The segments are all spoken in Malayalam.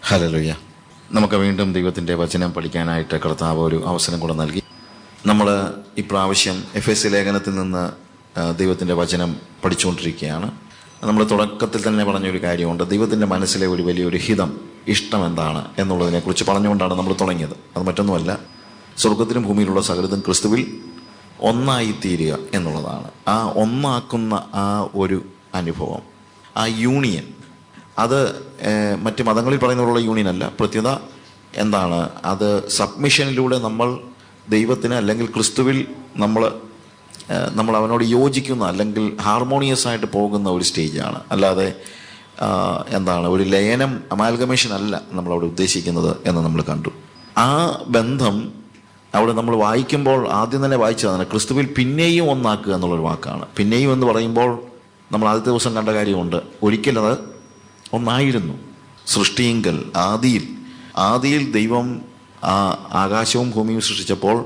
ഹല്ലേലൂയ. നമുക്ക് വീണ്ടും ദൈവത്തിൻ്റെ വചനം പഠിക്കാനായിട്ട് കർത്താവ് ഒരു അവസരം കൂടെ നൽകി. നമ്മൾ ഇപ്രാവശ്യം എഫെസ്യ ലേഖനത്തിൽ നിന്ന് ദൈവത്തിൻ്റെ വചനം പഠിച്ചുകൊണ്ടിരിക്കുകയാണ്. നമ്മൾ തുടക്കത്തിൽ തന്നെ പറഞ്ഞൊരു കാര്യമുണ്ട്. ദൈവത്തിൻ്റെ മനസ്സിലെ ഒരു വലിയൊരു ഹിതം, ഇഷ്ടം എന്താണ് എന്നുള്ളതിനെക്കുറിച്ച് പറഞ്ഞുകൊണ്ടാണ് നമ്മൾ തുടങ്ങിയത്. അത് മറ്റൊന്നുമല്ല, സ്വർഗത്തിലും ഭൂമിയിലുള്ള സകലതും ക്രിസ്തുവിൽ ഒന്നായിത്തീരുക എന്നുള്ളതാണ്. ആ ഒന്നാക്കുന്ന ആ ഒരു അനുഭവം, ആ യൂണിയൻ, അത് മറ്റ് മതങ്ങളിൽ പറയുന്നതിലുള്ള യൂണിയൻ അല്ല. പ്രത്യേകത എന്താണ്? അത് സബ്മിഷനിലൂടെ നമ്മൾ ദൈവത്തിന് അല്ലെങ്കിൽ ക്രിസ്തുവിൽ നമ്മൾ അവനോട് യോജിക്കുന്ന അല്ലെങ്കിൽ ഹാർമോണിയസ് ആയിട്ട് പോകുന്ന ഒരു സ്റ്റേജാണ്. അല്ലാതെ എന്താണ്, ഒരു ലയനം, അമാൽഗമേഷൻ അല്ല നമ്മളവിടെ ഉദ്ദേശിക്കുന്നത് എന്ന് നമ്മൾ കണ്ടു. ആ ബന്ധം അവിടെ നമ്മൾ വായിക്കുമ്പോൾ ആദ്യം തന്നെ വായിച്ചതാണ് ക്രിസ്തുവിൽ പിന്നെയും ഒന്നാക്കുക എന്നുള്ളൊരു വാക്കാണ്. പിന്നെയും എന്ന് പറയുമ്പോൾ നമ്മൾ ആദ്യത്തെ ദിവസം കണ്ട കാര്യമുണ്ട്. ഒരിക്കലത് ഒന്നായിരുന്നു. സൃഷ്ടിയിങ്കൽ ആദിയിൽ ദൈവം ആകാശവും ഭൂമിയും സൃഷ്ടിച്ചപ്പോൾ,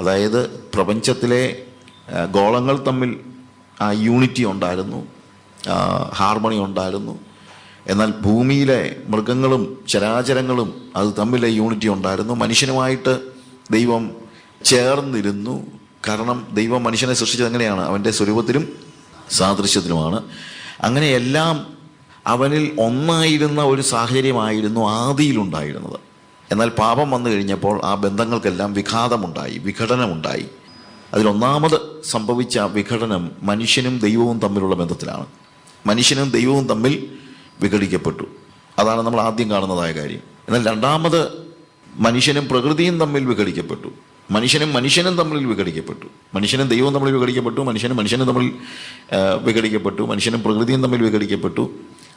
അതായത് പ്രപഞ്ചത്തിലെ ഗോളങ്ങൾ തമ്മിൽ ആ യൂണിറ്റി ഉണ്ടായിരുന്നു, ഹാർമണി ഉണ്ടായിരുന്നു. എന്നാൽ ഭൂമിയിലെ മൃഗങ്ങളും ചരാചരങ്ങളും അത് തമ്മിലെ യൂണിറ്റി ഉണ്ടായിരുന്നു. മനുഷ്യനുമായിട്ട് ദൈവം ചേർന്നിരുന്നു. കാരണം ദൈവം മനുഷ്യനെ സൃഷ്ടിച്ചത് എങ്ങനെയാണ്? അവൻ്റെ സ്വരൂപത്തിലും സാദൃശ്യത്തിലുമാണ്. അങ്ങനെ എല്ലാം അവനിൽ ഒന്നായിരുന്ന ഒരു സാഹചര്യമായിരുന്നു ആദിയിലുണ്ടായിരുന്നത്. എന്നാൽ പാപം വന്നു കഴിഞ്ഞപ്പോൾ ആ ബന്ധങ്ങൾക്കെല്ലാം വിഘടനമുണ്ടായി. അതിലൊന്നാമത് സംഭവിച്ച വിഘടനം മനുഷ്യനും ദൈവവും തമ്മിലുള്ള ബന്ധത്തിലാണ്. മനുഷ്യനും ദൈവവും തമ്മിൽ വിഘടിക്കപ്പെട്ടു. അതാണ് നമ്മൾ ആദ്യം കാണുന്നതായ കാര്യം. എന്നാൽ രണ്ടാമത് മനുഷ്യനും പ്രകൃതിയും തമ്മിൽ വിഘടിക്കപ്പെട്ടു. മനുഷ്യനും തമ്മിൽ വിഘടിക്കപ്പെട്ടു. മനുഷ്യനും ദൈവവും തമ്മിൽ വിഘടിക്കപ്പെട്ടു. മനുഷ്യനും തമ്മിൽ വിഘടിക്കപ്പെട്ടു. മനുഷ്യനും പ്രകൃതിയും തമ്മിൽ വിഘടിക്കപ്പെട്ടു.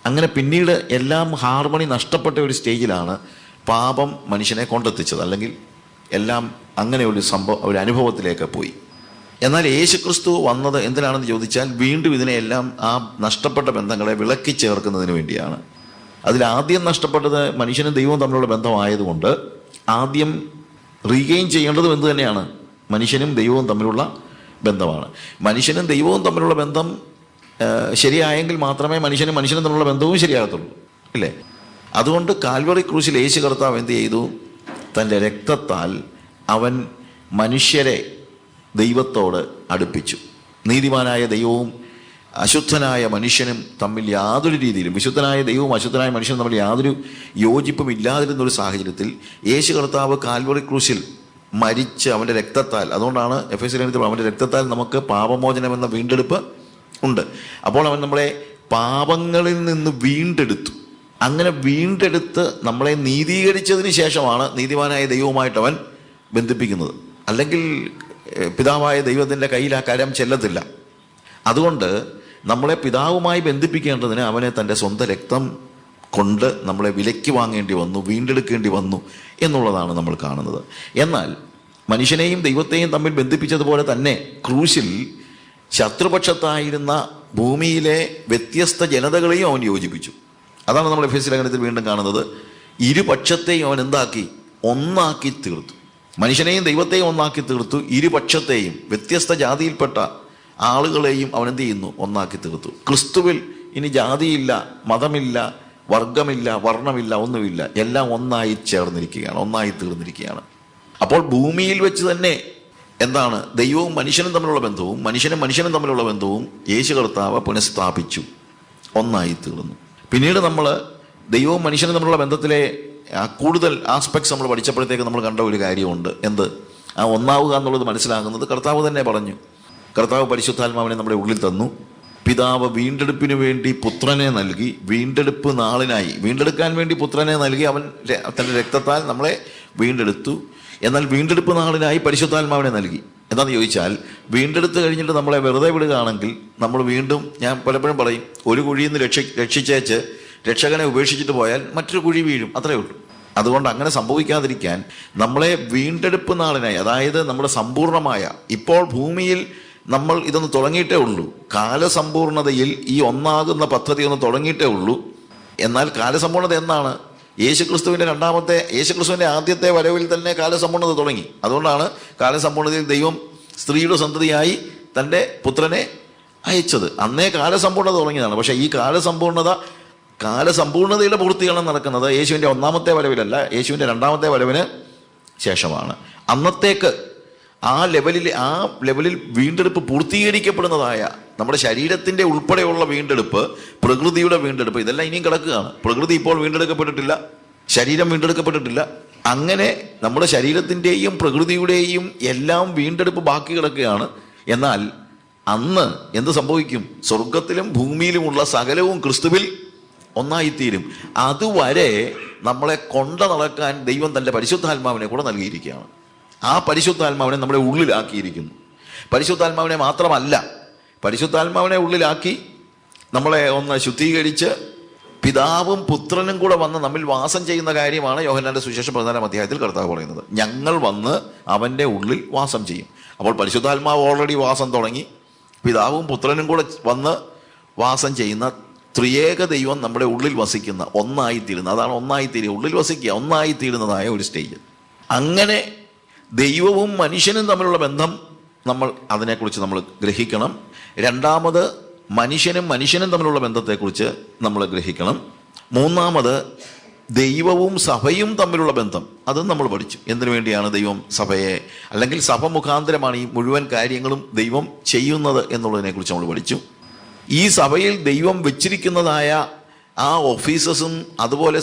അങ്ങനെ പിന്നീട് എല്ലാം ഹാർമണി നഷ്ടപ്പെട്ട ഒരു സ്റ്റേജിലാണ് പാപം മനുഷ്യനെ കൊണ്ടെത്തിച്ചത്. അല്ലെങ്കിൽ എല്ലാം അങ്ങനെ ഒരു അനുഭവത്തിലേക്ക് പോയി. എന്നാൽ യേശുക്രിസ്തു വന്നത് എന്തിനാണെന്ന് ചോദിച്ചാൽ, വീണ്ടും ഇതിനെയെല്ലാം, ആ നഷ്ടപ്പെട്ട ബന്ധങ്ങളെ വിളക്കി ചേർക്കുന്നതിന് വേണ്ടിയാണ്. അതിലാദ്യം നഷ്ടപ്പെട്ടത് മനുഷ്യനും ദൈവവും തമ്മിലുള്ള ബന്ധമായതുകൊണ്ട് ആദ്യം റീഗെയിൻ ചെയ്യേണ്ടതും എന്ത് തന്നെയാണ്? മനുഷ്യനും ദൈവവും തമ്മിലുള്ള ബന്ധമാണ്. മനുഷ്യനും ദൈവവും തമ്മിലുള്ള ബന്ധം ശരിയായെങ്കിൽ മാത്രമേ മനുഷ്യനും തമ്മിലുള്ള ബന്ധവും ശരിയാകത്തുള്ളൂ, ഇല്ലേ? അതുകൊണ്ട് കാൽവറി ക്രൂശിൽ യേശു കർത്താവ് എന്ത് ചെയ്തു? തൻ്റെ രക്തത്താൽ അവൻ മനുഷ്യരെ ദൈവത്തോട് അടുപ്പിച്ചു. നീതിമാനായ ദൈവവും അശുദ്ധനായ മനുഷ്യനും തമ്മിൽ യാതൊരു രീതിയിലും, വിശുദ്ധനായ ദൈവവും അശുദ്ധനായ മനുഷ്യനും തമ്മിൽ യാതൊരു യോജിപ്പും ഇല്ലാതിരുന്നൊരു സാഹചര്യത്തിൽ യേശു കർത്താവ് കാൽവറി ക്രൂശിൽ മരിച്ച് അവൻ്റെ രക്തത്താൽ, അതുകൊണ്ടാണ് എഫെസ്യ ലേഖനത്തിൽ അവൻ്റെ രക്തത്താൽ നമുക്ക് പാപമോചനം എന്ന വീണ്ടെടുപ്പ് ഉണ്ട്. അപ്പോൾ അവൻ നമ്മളെ പാപങ്ങളിൽ നിന്ന് വീണ്ടെടുത്തു. അങ്ങനെ വീണ്ടെടുത്ത് നമ്മളെ നീതീകരിച്ചതിന് ശേഷമാണ് നീതിമാനായ ദൈവവുമായിട്ട് അവൻ ബന്ധിപ്പിക്കുന്നത്. അല്ലെങ്കിൽ പിതാവായ ദൈവത്തിൻ്റെ കയ്യിൽ ആ കരം ചെല്ലത്തില്ല. അതുകൊണ്ട് നമ്മളെ പിതാവുമായി ബന്ധിപ്പിക്കേണ്ടതിന് അവനെ തൻ്റെ സ്വന്തം രക്തം കൊണ്ട് നമ്മളെ വിലയ്ക്ക് വാങ്ങേണ്ടി വന്നു, വീണ്ടെടുക്കേണ്ടി വന്നു എന്നുള്ളതാണ് നമ്മൾ കാണുന്നത്. എന്നാൽ മനുഷ്യനെയും ദൈവത്തെയും തമ്മിൽ ബന്ധിപ്പിച്ചതുപോലെ തന്നെ ക്രൂശിൽ ശത്രുപക്ഷത്തായിരുന്ന ഭൂമിയിലെ വ്യത്യസ്ത ജനതകളെയും അവൻ യോജിപ്പിച്ചു. അതാണ് നമ്മൾ എഫെസ്യ ലേഖനത്തിൽ വീണ്ടും കാണുന്നത്. ഇരുപക്ഷത്തെയും അവൻ എന്താക്കി? ഒന്നാക്കി തീർത്തു. മനുഷ്യനെയും ദൈവത്തെയും ഒന്നാക്കി തീർത്തു. ഇരുപക്ഷത്തെയും, വ്യത്യസ്ത ജാതിയിൽപ്പെട്ട ആളുകളെയും അവൻ എന്ത് ചെയ്യുന്നു? ഒന്നാക്കി തീർത്തു. ക്രിസ്തുവിൽ ഇനി ജാതിയില്ല, മതമില്ല, വർഗമില്ല, വർണ്ണമില്ല, ഒന്നുമില്ല. എല്ലാം ഒന്നായി ചേർന്നിരിക്കുകയാണ്, ഒന്നായി തീർന്നിരിക്കുകയാണ്. അപ്പോൾ ഭൂമിയിൽ വെച്ച് തന്നെ എന്താണ്? ദൈവവും മനുഷ്യനും തമ്മിലുള്ള ബന്ധവും മനുഷ്യനും തമ്മിലുള്ള ബന്ധവും യേശു കർത്താവ് പുനഃസ്ഥാപിച്ചു, ഒന്നായി തീർന്നു. പിന്നീട് നമ്മൾ ദൈവവും മനുഷ്യനും തമ്മിലുള്ള ബന്ധത്തിലെ കൂടുതൽ ആസ്പെക്ട്സ് നമ്മൾ പഠിച്ചപ്പോഴത്തേക്ക് നമ്മൾ കണ്ട ഒരു കാര്യമുണ്ട്. എന്ത്? ആ ഒന്നാവുക എന്നുള്ളത് മനസ്സിലാകുന്നത് കർത്താവ് തന്നെ പറഞ്ഞു. കർത്താവ് പരിശുദ്ധാത്മാവിനെ നമ്മുടെ ഉള്ളിൽ തന്നു. പിതാവ് വീണ്ടെടുപ്പിന് വേണ്ടി പുത്രനെ നൽകി. വീണ്ടെടുക്കാൻ വേണ്ടി പുത്രനെ നൽകി. അവൻ തൻ്റെ രക്തത്താൽ നമ്മളെ വീണ്ടെടുത്തു. എന്നാൽ വീണ്ടെടുപ്പ് നാളിനായി പരിശുദ്ധാത്മാവിനെ നൽകി. എന്താണെന്ന് ചോദിച്ചാൽ, വീണ്ടെടുത്ത് കഴിഞ്ഞിട്ട് നമ്മളെ വെറുതെ വിടുകയാണെങ്കിൽ നമ്മൾ വീണ്ടും, ഞാൻ പലപ്പോഴും പറയും, ഒരു കുഴിയിൽ നിന്ന് രക്ഷിച്ചേച്ച് രക്ഷകനെ ഉപേക്ഷിച്ചിട്ട് പോയാൽ മറ്റൊരു കുഴി വീഴും, അത്രയേ ഉള്ളൂ. അതുകൊണ്ട് അങ്ങനെ സംഭവിക്കാതിരിക്കാൻ നമ്മളെ വീണ്ടെടുപ്പ് നാളിനായി, അതായത് നമ്മുടെ സമ്പൂർണമായ, ഇപ്പോൾ ഭൂമിയിൽ നമ്മൾ ഇതൊന്ന് തുടങ്ങിയിട്ടേ ഉള്ളൂ. കാലസമ്പൂർണതയിൽ ഈ ഒന്നാകുന്ന പദ്ധതി ഒന്ന് തുടങ്ങിയിട്ടേ ഉള്ളൂ. എന്നാൽ കാലസമ്പൂർണത എന്നാണ്? യേശുക്രിസ്തുവിൻ്റെ ആദ്യത്തെ വരവിൽ തന്നെ കാലസമ്പൂർണത തുടങ്ങി. അതുകൊണ്ടാണ് കാലസമ്പൂർണതയിൽ ദൈവം സ്ത്രീയുടെ സന്തതിയായി തൻ്റെ പുത്രനെ അയച്ചത്. അന്നേ കാലസമ്പൂർണത തുടങ്ങിയതാണ്. പക്ഷേ ഈ കാലസമ്പൂർണത കാലസമ്പൂർണതയുടെ പൂർത്തീകരണം നടക്കുന്നത് യേശുവിൻ്റെ ഒന്നാമത്തെ വരവിലല്ല, യേശുവിൻ്റെ രണ്ടാമത്തെ വരവിന് ശേഷമാണ്. അന്നത്തേക്ക് ആ ലെവലിൽ വീണ്ടെടുപ്പ് പൂർത്തീകരിക്കപ്പെടുന്നതായ നമ്മുടെ ശരീരത്തിൻ്റെ ഉൾപ്പെടെയുള്ള വീണ്ടെടുപ്പ്, പ്രകൃതിയുടെ വീണ്ടെടുപ്പ്, ഇതെല്ലാം ഇനിയും കിടക്കുകയാണ്. പ്രകൃതി ഇപ്പോൾ വീണ്ടെടുക്കപ്പെട്ടിട്ടില്ല, ശരീരം വീണ്ടെടുക്കപ്പെട്ടിട്ടില്ല. അങ്ങനെ നമ്മുടെ ശരീരത്തിൻ്റെയും പ്രകൃതിയുടെയും എല്ലാം വീണ്ടെടുപ്പ് ബാക്കി കിടക്കുകയാണ്. എന്നാൽ അന്ന് എന്ത് സംഭവിക്കും? സ്വർഗത്തിലും ഭൂമിയിലുമുള്ള സകലവും ക്രിസ്തുവിൽ ഒന്നായിത്തീരും. അതുവരെ നമ്മളെ കൊണ്ട നടക്കാൻ ദൈവം തൻ്റെ പരിശുദ്ധാത്മാവിനെ കൂടെ നൽകിയിരിക്കുകയാണ്. ആ പരിശുദ്ധാത്മാവിനെ നമ്മുടെ ഉള്ളിലാക്കിയിരിക്കുന്നു. പരിശുദ്ധാത്മാവിനെ മാത്രമല്ല, പരിശുദ്ധാത്മാവിനെ ഉള്ളിലാക്കി നമ്മളെ ഒന്ന് ശുദ്ധീകരിച്ച് പിതാവും പുത്രനും കൂടെ വന്ന് നമ്മിൽ വാസം ചെയ്യുന്ന കാര്യമാണ് യോഹന്നാന്റെ സുവിശേഷം 14-ാം അധ്യായത്തിൽ കർത്താവ് പറയുന്നത്. ഞങ്ങൾ വന്ന് അവൻ്റെ ഉള്ളിൽ വാസം ചെയ്യും. അപ്പോൾ പരിശുദ്ധാത്മാവ് ഓൾറെഡി വാസം തുടങ്ങി. പിതാവും പുത്രനും കൂടെ വന്ന് വാസം ചെയ്യുന്ന ത്രിയേക ദൈവം നമ്മുടെ ഉള്ളിൽ വസിക്കുന്ന, ഒന്നായിത്തീരുന്ന, അതാണ് ഒന്നായിത്തീരുക, ഉള്ളിൽ വസിക്കുക, ഒന്നായിത്തീരുന്നതായ ഒരു സ്റ്റേജ്. അങ്ങനെ ദൈവവും മനുഷ്യനും തമ്മിലുള്ള ബന്ധം അതിനെക്കുറിച്ച് നമ്മൾ ഗ്രഹിക്കണം. രണ്ടാമത് മനുഷ്യനും തമ്മിലുള്ള ബന്ധത്തെക്കുറിച്ച് നമ്മൾ ഗ്രഹിക്കണം. മൂന്നാമത് ദൈവവും സഭയും തമ്മിലുള്ള ബന്ധം, അതും നമ്മൾ പഠിച്ചു. എന്തിനു വേണ്ടിയാണ് ദൈവം സഭയെ, അല്ലെങ്കിൽ സഭ മുഖാന്തരമാണ് ഈ മുഴുവൻ കാര്യങ്ങളും ദൈവം ചെയ്യുന്നത് എന്നുള്ളതിനെക്കുറിച്ച് നമ്മൾ പഠിച്ചു. ഈ സഭയിൽ ദൈവം വെച്ചിരിക്കുന്നതായ ആ ഓഫീസസും, അതുപോലെ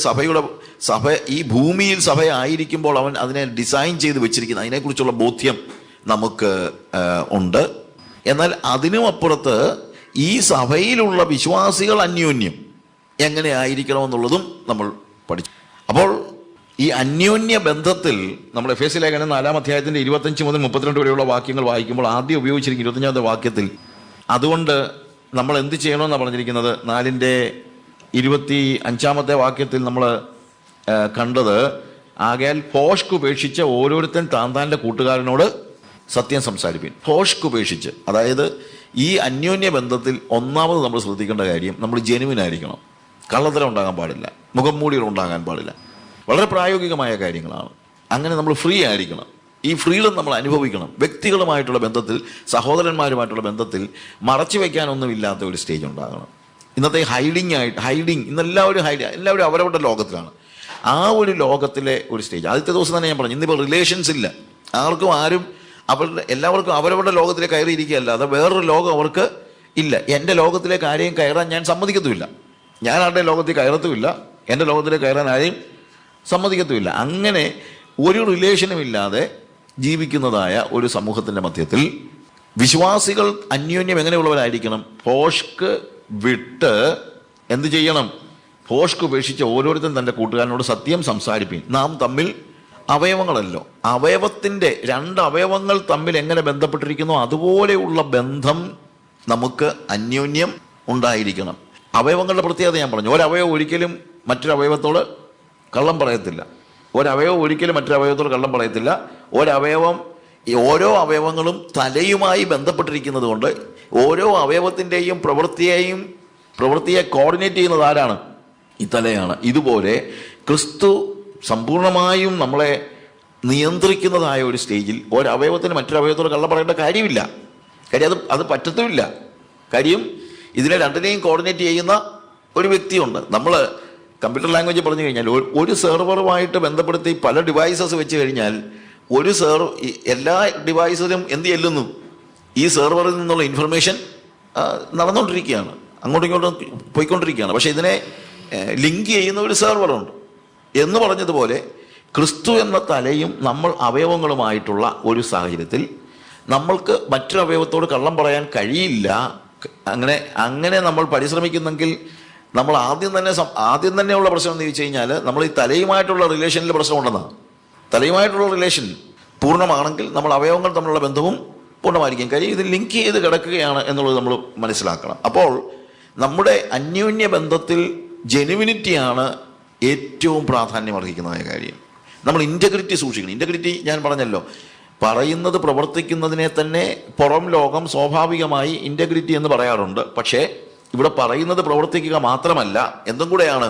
സഭ ഈ ഭൂമിയിൽ സഭയായിരിക്കുമ്പോൾ അവൻ അതിനെ ഡിസൈൻ ചെയ്ത് വെച്ചിരിക്കുന്ന അതിനെക്കുറിച്ചുള്ള ബോധ്യം നമുക്ക് ഉണ്ട്. എന്നാൽ അതിനും അപ്പുറത്ത് ഈ സഭയിലുള്ള വിശ്വാസികൾ അന്യോന്യം എങ്ങനെ ആയിരിക്കണമെന്നുള്ളതും നമ്മൾ പഠിച്ചു. അപ്പോൾ ഈ അന്യോന്യ ബന്ധത്തിൽ നമ്മൾ എഫേസ്യ ലേഖനം 4-ാം അധ്യായത്തിൻ്റെ 25 മുതൽ 32 വരെയുള്ള വാക്യങ്ങൾ വായിക്കുമ്പോൾ ആദ്യം ഉപയോഗിച്ചിരിക്കുന്ന 25-ാമത്തെ വാക്യത്തിൽ അതുകൊണ്ട് നമ്മൾ എന്ത് ചെയ്യണമെന്നാണ് പറഞ്ഞിരിക്കുന്നത്. 4-ന്റെ 25-ാമത്തെ വാക്യത്തിൽ നമ്മൾ കണ്ടത്, ആകയാൽ ഭോഷ്ക് ഉപേക്ഷിച്ച് ഓരോരുത്തൻ താന്താൻ്റെ കൂട്ടുകാരനോട് സത്യം സംസാരിപ്പിൻ. ഭോഷ്ക് ഉപേക്ഷിച്ച്, അതായത് ഈ അന്യോന്യ ബന്ധത്തിൽ ഒന്നാമത് നമ്മൾ ശ്രദ്ധിക്കേണ്ട കാര്യം, നമ്മൾ ജെനുവിനായിരിക്കണം. കള്ളത്തരം ഉണ്ടാകാൻ പാടില്ല, മുഖം മൂടികൾ ഉണ്ടാകാൻ പാടില്ല. വളരെ പ്രായോഗികമായ കാര്യങ്ങളാണ്. അങ്ങനെ നമ്മൾ ഫ്രീ ആയിരിക്കണം. ഈ ഫ്രീഡം നമ്മൾ അനുഭവിക്കണം. വ്യക്തികളുമായിട്ടുള്ള ബന്ധത്തിൽ, സഹോദരന്മാരുമായിട്ടുള്ള ബന്ധത്തിൽ മറച്ചു വയ്ക്കാനൊന്നുമില്ലാത്ത ഒരു സ്റ്റേജ് ഉണ്ടാകണം. ഇന്നത്തെ ഹൈഡിങ് ഇന്നെല്ലാവരും എല്ലാവരും അവരവരുടെ ലോകത്തിലാണ്. ആ ഒരു ലോകത്തിലെ ഒരു സ്റ്റേജ്. ആദ്യത്തെ ദിവസം തന്നെ ഞാൻ പറഞ്ഞു, ഇന്നിപ്പോൾ റിലേഷൻസ് ഇല്ല. എല്ലാവർക്കും അവരവരുടെ ലോകത്തിലെ കയറിയിരിക്കുകയല്ല, അത് വേറൊരു ലോകം അവർക്ക് ഇല്ല. എൻ്റെ ലോകത്തിലേക്ക് ആരെയും കയറാൻ ഞാൻ സമ്മതിക്കത്തുമില്ല. ഞാൻ ആരുടെ ലോകത്തിൽ കയറത്തുമില്ല, എൻ്റെ ലോകത്തിലേക്ക് കയറാൻ ആരെയും സമ്മതിക്കത്തുമില്ല. അങ്ങനെ ഒരു റിലേഷനും ഇല്ലാതെ ജീവിക്കുന്നതായ ഒരു സമൂഹത്തിൻ്റെ മധ്യത്തിൽ വിശ്വാസികൾ അന്യോന്യം എങ്ങനെയുള്ളവരായിരിക്കണം? ഭോഷ്ക് വിട്ട് എന്ത് ചെയ്യണം? ഭോഷ്ക് ഉപേക്ഷിച്ച് ഓരോരുത്തരും തൻ്റെ കൂട്ടുകാരനോട് സത്യം സംസാരിപ്പിൻ. നാം തമ്മിൽ അവയവങ്ങളല്ലോ, അവയവത്തിൻ്റെ 2 അവയവങ്ങൾ തമ്മിൽ എങ്ങനെ ബന്ധപ്പെട്ടിരിക്കുന്നോ അതുപോലെയുള്ള ബന്ധം നമുക്ക് അന്യോന്യം ഉണ്ടായിരിക്കണം. അവയവങ്ങളുടെ പ്രത്യേകത ഞാൻ പറഞ്ഞു. ഒരവയവം ഒരിക്കലും മറ്റൊരു അവയവത്തോട് കള്ളം പറയത്തില്ല. ഒരവയവം ഒരിക്കലും മറ്റൊരു അവയവത്തോട് കള്ളം പറയത്തില്ല. ഓരോ അവയവങ്ങളും തലയുമായി ബന്ധപ്പെട്ടിരിക്കുന്നത് കൊണ്ട് ഓരോ അവയവത്തിൻ്റെയും പ്രവൃത്തിയെ കോർഡിനേറ്റ് ചെയ്യുന്നത് ആരാണ്? ഈ തലയാണ്. ഇതുപോലെ ക്രിസ്തു സമ്പൂർണമായും നമ്മളെ നിയന്ത്രിക്കുന്നതായ ഒരു സ്റ്റേജിൽ ഒരവയവത്തിന് മറ്റൊരു അവയവത്തോട് കള്ളം പറയേണ്ട കാര്യമില്ല. കാര്യം അത് പറ്റത്തുമില്ല. കാര്യം ഇതിനെ രണ്ടിനെയും കോർഡിനേറ്റ് ചെയ്യുന്ന ഒരു വ്യക്തിയുണ്ട്. നമ്മൾ കമ്പ്യൂട്ടർ ലാംഗ്വേജ് പറഞ്ഞു കഴിഞ്ഞാൽ ഒരു സെർവറുമായിട്ട് ബന്ധപ്പെടുത്തി പല ഡിവൈസസ് വെച്ച് കഴിഞ്ഞാൽ എല്ലാ ഡിവൈസിലും എന്ത് ചെല്ലുന്നു? ഈ സെർവറിൽ നിന്നുള്ള ഇൻഫർമേഷൻ നടന്നുകൊണ്ടിരിക്കുകയാണ്, അങ്ങോട്ടും ഇങ്ങോട്ടും പോയിക്കൊണ്ടിരിക്കുകയാണ്. പക്ഷേ ഇതിനെ ലിങ്ക് ചെയ്യുന്ന ഒരു സെർവറുണ്ട് എന്ന് പറഞ്ഞതുപോലെ ക്രിസ്തു എന്ന തലയും നമ്മൾ അവയവങ്ങളുമായിട്ടുള്ള ഒരു സാഹചര്യത്തിൽ നമ്മൾക്ക് മറ്റൊരു അവയവത്തോട് കള്ളം പറയാൻ കഴിയില്ല. അങ്ങനെ നമ്മൾ പരിശ്രമിക്കുന്നെങ്കിൽ നമ്മൾ ആദ്യം തന്നെയുള്ള പ്രശ്നം എന്ന് ചോദിച്ചു കഴിഞ്ഞാൽ നമ്മൾ ഈ തലയുമായിട്ടുള്ള റിലേഷനിൽ പ്രശ്നമുണ്ടെന്നാണ്. തലയുമായിട്ടുള്ള റിലേഷൻ പൂർണ്ണമാണെങ്കിൽ നമ്മൾ അവയവങ്ങൾ തമ്മിലുള്ള ബന്ധവും പൂർണ്ണമായിരിക്കും. കാര്യം ഇത് ലിങ്ക് ചെയ്ത് കിടക്കുകയാണ് എന്നുള്ളത് നമ്മൾ മനസ്സിലാക്കണം. അപ്പോൾ നമ്മുടെ അന്യോന്യ ബന്ധത്തിൽ ജെനുവിനിറ്റിയാണ് ഏറ്റവും പ്രാധാന്യം അർഹിക്കുന്നതായ കാര്യം. നമ്മൾ ഇൻറ്റഗ്രിറ്റി സൂക്ഷിക്കണം. ഇൻറ്റഗ്രിറ്റി ഞാൻ പറഞ്ഞല്ലോ, പറയുന്നത് പ്രവർത്തിക്കുന്നതിനെ തന്നെ പുറം ലോകം സ്വാഭാവികമായി ഇൻറ്റഗ്രിറ്റി എന്ന് പറയാറുണ്ട്. പക്ഷേ ഇവിടെ പറയുന്നത് പ്രവർത്തിക്കുക മാത്രമല്ല, എന്തും കൂടെയാണ്,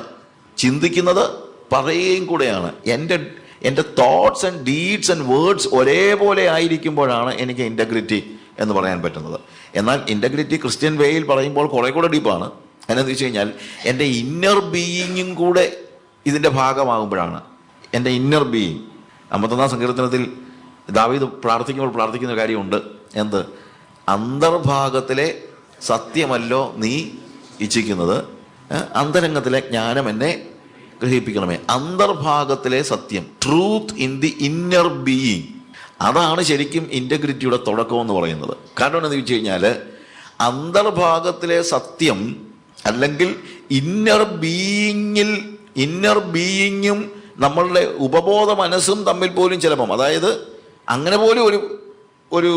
ചിന്തിക്കുന്നത് പറയുകയും കൂടെയാണ്. എൻ്റെ thoughts and deeds and words ഒരേപോലെ ആയിരിക്കുമ്പോഴാണ് എനിക്ക് ഇൻറ്റഗ്രിറ്റി എന്ന് പറയാൻ പറ്റുന്നത്. എന്നാൽ ഇൻറ്റഗ്രിറ്റി ക്രിസ്ത്യൻ വേയിൽ പറയുമ്പോൾ കുറേ കൂടെ ഡീപ്പാണ്. അതിനെന്ന് വെച്ച് കഴിഞ്ഞാൽ എൻ്റെ ഇന്നർ ബീയിങ്ങും കൂടെ ഇതിൻ്റെ ഭാഗമാകുമ്പോഴാണ്. എൻ്റെ ഇന്നർ ബീയിങ് 51-ാം സങ്കീർത്തനത്തിൽ ദാവീദ് പ്രാർത്ഥിക്കുമ്പോൾ പ്രാർത്ഥിക്കുന്ന കാര്യമുണ്ട്. എന്ത്? അന്തർഭാഗത്തിലെ സത്യമല്ലോ നീ ഇച്ഛിക്കുന്നത്, അന്തരംഗത്തിലെ ജ്ഞാനം എന്നെ ഗ്രഹിപ്പിക്കണമേ. അന്തർഭാഗത്തിലെ സത്യം, truth in the inner being, അതാണ് ശരിക്കും ഇൻറ്റഗ്രിറ്റിയുടെ തുടക്കം എന്ന് പറയുന്നത്. കാരണം എന്താണെന്ന് ചോദിച്ചു കഴിഞ്ഞാൽ അന്തർഭാഗത്തിലെ സത്യം അല്ലെങ്കിൽ ഇന്നർ ബീയിങ്ങും നമ്മളുടെ ഉപബോധ മനസ്സും തമ്മിൽ പോലും ചിലപ്പം, അതായത് അങ്ങനെ പോലും ഒരു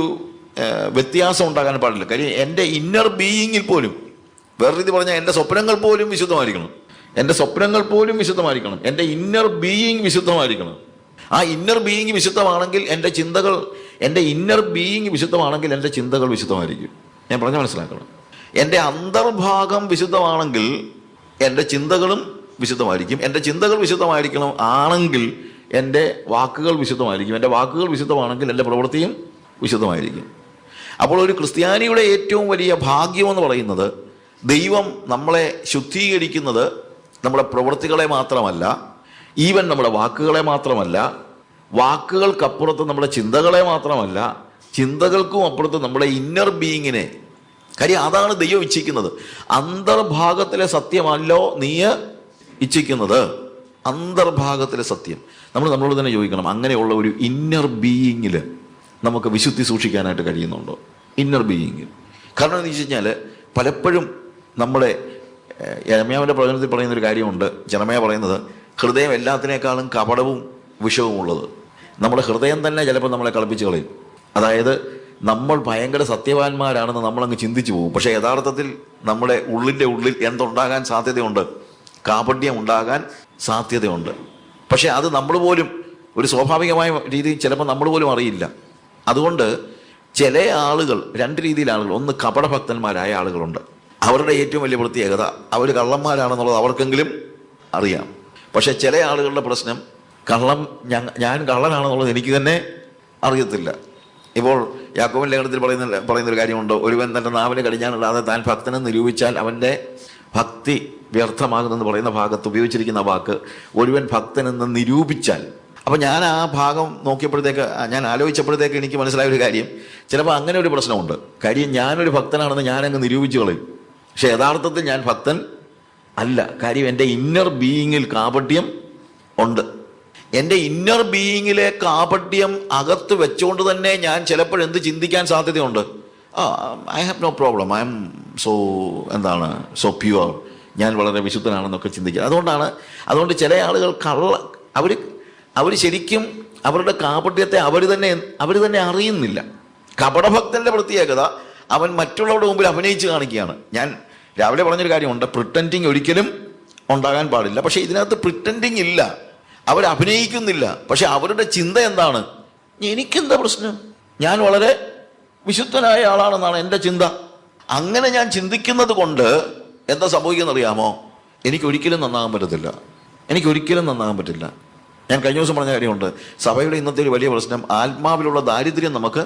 വ്യത്യാസം ഉണ്ടാകാൻ പാടില്ല. കാര്യം എൻ്റെ ഇന്നർ ബീയിങ്ങിൽ പോലും, വേറെ രീതി പറഞ്ഞാൽ എൻ്റെ സ്വപ്നങ്ങൾ പോലും വിശുദ്ധമായിരിക്കണം. എൻ്റെ ഇന്നർ ബീയിങ് വിശുദ്ധമായിരിക്കണം. ആ ഇന്നർ ബീയിങ് വിശുദ്ധമാണെങ്കിൽ എൻ്റെ ചിന്തകൾ വിശുദ്ധമായിരിക്കും. ഞാൻ പറഞ്ഞ മനസ്സിലാക്കണം. എൻ്റെ അന്തർഭാഗം വിശുദ്ധമാണെങ്കിൽ എൻ്റെ ചിന്തകളും വിശുദ്ധമായിരിക്കും. എൻ്റെ ചിന്തകൾ വിശുദ്ധമായിരിക്കണം ആണെങ്കിൽ എൻ്റെ വാക്കുകൾ വിശുദ്ധമായിരിക്കും. എൻ്റെ വാക്കുകൾ വിശുദ്ധമാണെങ്കിൽ എൻ്റെ പ്രവൃത്തിയും വിശുദ്ധമായിരിക്കും. അപ്പോൾ ഒരു ക്രിസ്ത്യാനിയുടെ ഏറ്റവും വലിയ ഭാഗ്യമെന്ന് പറയുന്നത്, ദൈവം നമ്മളെ ശുദ്ധീകരിക്കുന്നത് നമ്മുടെ പ്രവൃത്തികളെ മാത്രമല്ല, ഈവൻ നമ്മുടെ വാക്കുകളെ മാത്രമല്ല, വാക്കുകൾക്കപ്പുറത്ത് നമ്മുടെ ചിന്തകളെ മാത്രമല്ല, ചിന്തകൾക്കും അപ്പുറത്ത് നമ്മുടെ ഇന്നർ ബീയിങ്ങിനെ. കാര്യം അതാണ് ദൈവം ഇച്ഛിക്കുന്നത്. അന്തർഭാഗത്തിലെ സത്യമല്ലോ നീ ഇച്ഛിക്കുന്നത്, അന്തർഭാഗത്തിലെ സത്യം. നമ്മളോട് തന്നെ ചോദിക്കണം, അങ്ങനെയുള്ള ഒരു ഇന്നർ ബീയിങ്ങിൽ നമുക്ക് വിശുദ്ധി സൂക്ഷിക്കാനായിട്ട് കഴിയുന്നുണ്ടോ? ഇന്നർ ബീയിങ്ങിൽ. കാരണം എന്ന് വെച്ച് കഴിഞ്ഞാൽ പലപ്പോഴും നമ്മുടെ യെരമ്യാവിൻ്റെ പ്രവചനത്തിൽ പറയുന്നൊരു കാര്യമുണ്ട്. ജെറമ്യാ പറയുന്നത്, ഹൃദയം എല്ലാത്തിനേക്കാളും കപടവും വിഷവും ഉള്ളത്. നമ്മുടെ ഹൃദയം തന്നെ ചിലപ്പോൾ നമ്മളെ കളിപ്പിച്ച് കളയും. അതായത് നമ്മൾ ഭയങ്കര സത്യവാന്മാരാണെന്ന് നമ്മളങ്ങ് ചിന്തിച്ചു പോകും. പക്ഷേ യഥാർത്ഥത്തിൽ നമ്മുടെ ഉള്ളിൻ്റെ ഉള്ളിൽ എന്തുണ്ടാകാൻ സാധ്യതയുണ്ട്? കാപട്യം ഉണ്ടാകാൻ സാധ്യതയുണ്ട്. പക്ഷേ അത് നമ്മൾ പോലും ഒരു സ്വാഭാവികമായ രീതിയിൽ ചിലപ്പോൾ നമ്മൾ പോലും അറിയില്ല. അതുകൊണ്ട് ചില ആളുകൾ, രണ്ട് രീതിയിൽ ആളുകൾ, ഒന്ന് കപടഭക്തന്മാരായ ആളുകളുണ്ട്. അവരുടെ ഏറ്റവും വലിയ പ്രത്യേകത അവർ കള്ളന്മാരാണെന്നുള്ളത് അവർക്കെങ്കിലും അറിയാം. പക്ഷെ ചില ആളുകളുടെ പ്രശ്നം, ഞാൻ കള്ളനാണെന്നുള്ളത് എനിക്ക് തന്നെ അറിയത്തില്ല. ഇപ്പോൾ യാക്കോബിൻ ലേഖനത്തിൽ പറയുന്നൊരു കാര്യമുണ്ട്, ഒരുവൻ തൻ്റെ നാവിന് കടിഞ്ഞാണിടാതെ താൻ ഭക്തനെന്ന് നിരൂപിച്ചാൽ അവൻ്റെ ഭക്തി വ്യർത്ഥമാകുന്നെന്ന് പറയുന്ന ഭാഗത്ത് ഉപയോഗിച്ചിരിക്കുന്ന വാക്ക്, ഒരുവൻ ഭക്തനെന്ന് നിരൂപിച്ചാൽ. അപ്പം ഞാൻ ആ ഭാഗം ഞാൻ ആലോചിച്ചപ്പോഴത്തേക്ക് എനിക്ക് മനസ്സിലായ ഒരു കാര്യം, ചിലപ്പോൾ അങ്ങനെ ഒരു പ്രശ്നമുണ്ട്. കാര്യം ഞാനൊരു ഭക്തനാണെന്ന് ഞാനങ്ങ് നിരൂപിച്ചു കളയും. പക്ഷെ യഥാർത്ഥത്തിൽ ഞാൻ ഭക്തൻ അല്ല. കാര്യം എൻ്റെ ഇന്നർ ബീയിങ്ങിൽ കാപട്യം ഉണ്ട്. എൻ്റെ ഇന്നർ ബീയിങ്ങിലെ കാപട്യം അകത്ത് വെച്ചുകൊണ്ട് തന്നെ ഞാൻ ചിലപ്പോഴെന്ത് ചിന്തിക്കാൻ സാധ്യതയുണ്ട്? I have no problem, I am so pure, ഞാൻ വളരെ വിശുദ്ധനാണെന്നൊക്കെ ചിന്തിക്കുക. അതുകൊണ്ട് ചില ആളുകൾ അവർ ശരിക്കും അവരുടെ കാപട്യത്തെ അവർ തന്നെ അറിയുന്നില്ല. കപടഭക്തന്റെ പ്രത്യേകത, അവൻ മറ്റുള്ളവരുടെ മുമ്പിൽ അഭിനയിച്ച് കാണിക്കുകയാണ്. ഞാൻ രാവിലെ പറഞ്ഞൊരു കാര്യമുണ്ട്, പ്രിറ്റൻഡിങ് ഒരിക്കലും ഉണ്ടാകാൻ പാടില്ല. പക്ഷെ ഇതിനകത്ത് പ്രിറ്റൻഡിങ് ഇല്ല, അവർ അഭിനയിക്കുന്നില്ല. പക്ഷെ അവരുടെ ചിന്ത എന്താണ്? എനിക്കെന്താ പ്രശ്നം, ഞാൻ വളരെ വിശുദ്ധനായ ആളാണെന്നാണ് എൻ്റെ ചിന്ത. അങ്ങനെ ഞാൻ ചിന്തിക്കുന്നത് കൊണ്ട് എന്താ സംഭവിക്കുന്നറിയാമോ? എനിക്കൊരിക്കലും നന്നാകാൻ പറ്റില്ല. ഞാൻ കഴിഞ്ഞ ദിവസം പറഞ്ഞ കാര്യമുണ്ട്, സഭയുടെ ഇന്നത്തെ ഒരു വലിയ പ്രശ്നം, ആത്മാവിലുള്ള ദാരിദ്ര്യം നമുക്ക്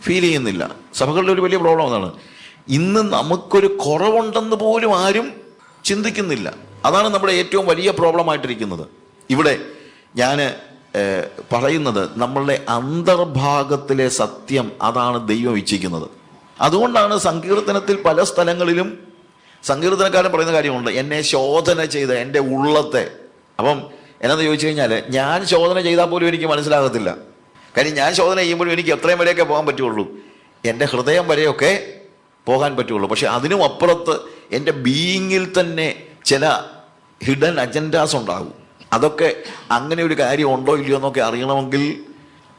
ഫീൽ ചെയ്യുന്നില്ല. സഭകളുടെ ഒരു വലിയ പ്രോബ്ലം അതാണ്. ഇന്ന് നമുക്കൊരു കുറവുണ്ടെന്ന് പോലും ആരും ചിന്തിക്കുന്നില്ല. അതാണ് നമ്മുടെ ഏറ്റവും വലിയ പ്രോബ്ലമായിട്ടിരിക്കുന്നത്. ഇവിടെ ഞാൻ പറയുന്നത്, നമ്മളുടെ അന്തർഭാഗത്തിലെ സത്യം, അതാണ് ദൈവം ഇച്ഛിക്കുന്നത്. അതുകൊണ്ടാണ് സങ്കീർത്തനത്തിൽ പല സ്ഥലങ്ങളിലും സങ്കീർത്തനക്കാരൻ പറയുന്ന കാര്യമുണ്ട്, എന്നെ ശോധന ചെയ്ത് എൻ്റെ ഉള്ളത്തെ. അപ്പം എന്നാന്ന് ചോദിച്ചു കഴിഞ്ഞാൽ, ഞാൻ ശോധന ചെയ്താൽ പോലും എനിക്ക് മനസ്സിലാകത്തില്ല. കാര്യം ഞാൻ ശോധന ചെയ്യുമ്പോഴും എനിക്ക് എത്രയും വരെയൊക്കെ പോകാൻ പറ്റുള്ളൂ, എൻ്റെ ഹൃദയം വരെയൊക്കെ പോകാൻ പറ്റുള്ളൂ. പക്ഷെ അതിനും അപ്പുറത്ത് എൻ്റെ ബീയിങ്ങിൽ തന്നെ ചില ഹിഡൻ അജൻഡാസ് ഉണ്ടാകും. അതൊക്കെ അങ്ങനെ ഒരു കാര്യം ഉണ്ടോ ഇല്ലയോ എന്നൊക്കെ അറിയണമെങ്കിൽ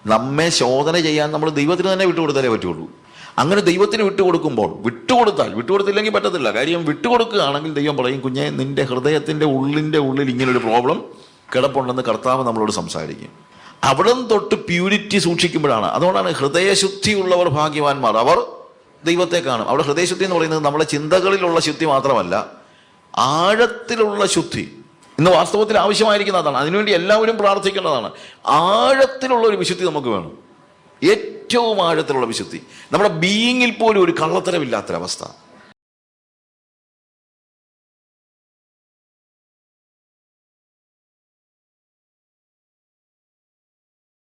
നമ്മെ ശോധന ചെയ്യാൻ നമ്മൾ ദൈവത്തിന് തന്നെ വിട്ടുകൊടുത്താലേ പറ്റുള്ളൂ. അങ്ങനെ ദൈവത്തിന് വിട്ടുകൊടുത്തില്ലെങ്കിൽ പറ്റത്തില്ല. കാര്യം വിട്ടുകൊടുക്കുകയാണെങ്കിൽ ദൈവം പറയും, കുഞ്ഞെ, നിന്റെ ഹൃദയത്തിൻ്റെ ഉള്ളിൽ ഇങ്ങനൊരു പ്രോബ്ലം കിടപ്പുണ്ടെന്ന് കർത്താവ് നമ്മളോട് സംസാരിക്കും. അവിടെ നിന്ന് തൊട്ട് പ്യൂരിറ്റി സൂക്ഷിക്കുമ്പോഴാണ്. അതുകൊണ്ടാണ് ഹൃദയശുദ്ധിയുള്ളവർ ഭാഗ്യവാന്മാർ, അവർ ദൈവത്തെ കാണും. അവിടെ ഹൃദയശുദ്ധി എന്ന് പറയുന്നത് നമ്മുടെ ചിന്തകളിലുള്ള ശുദ്ധി മാത്രമല്ല, ആഴത്തിലുള്ള ശുദ്ധി. ഇന്ന് വാസ്തവത്തിൽ ആവശ്യമായിരിക്കുന്ന അതാണ്. അതിനുവേണ്ടി എല്ലാവരും പ്രാർത്ഥിക്കേണ്ടതാണ്. ആഴത്തിലുള്ള ഒരു വിശുദ്ധി നമുക്ക് വേണം, ഏറ്റവും ആഴത്തിലുള്ള വിശുദ്ധി. നമ്മുടെ ബീയിങ്ങിൽ പോലും ഒരു കള്ളത്തരമില്ലാത്തൊരവസ്ഥ.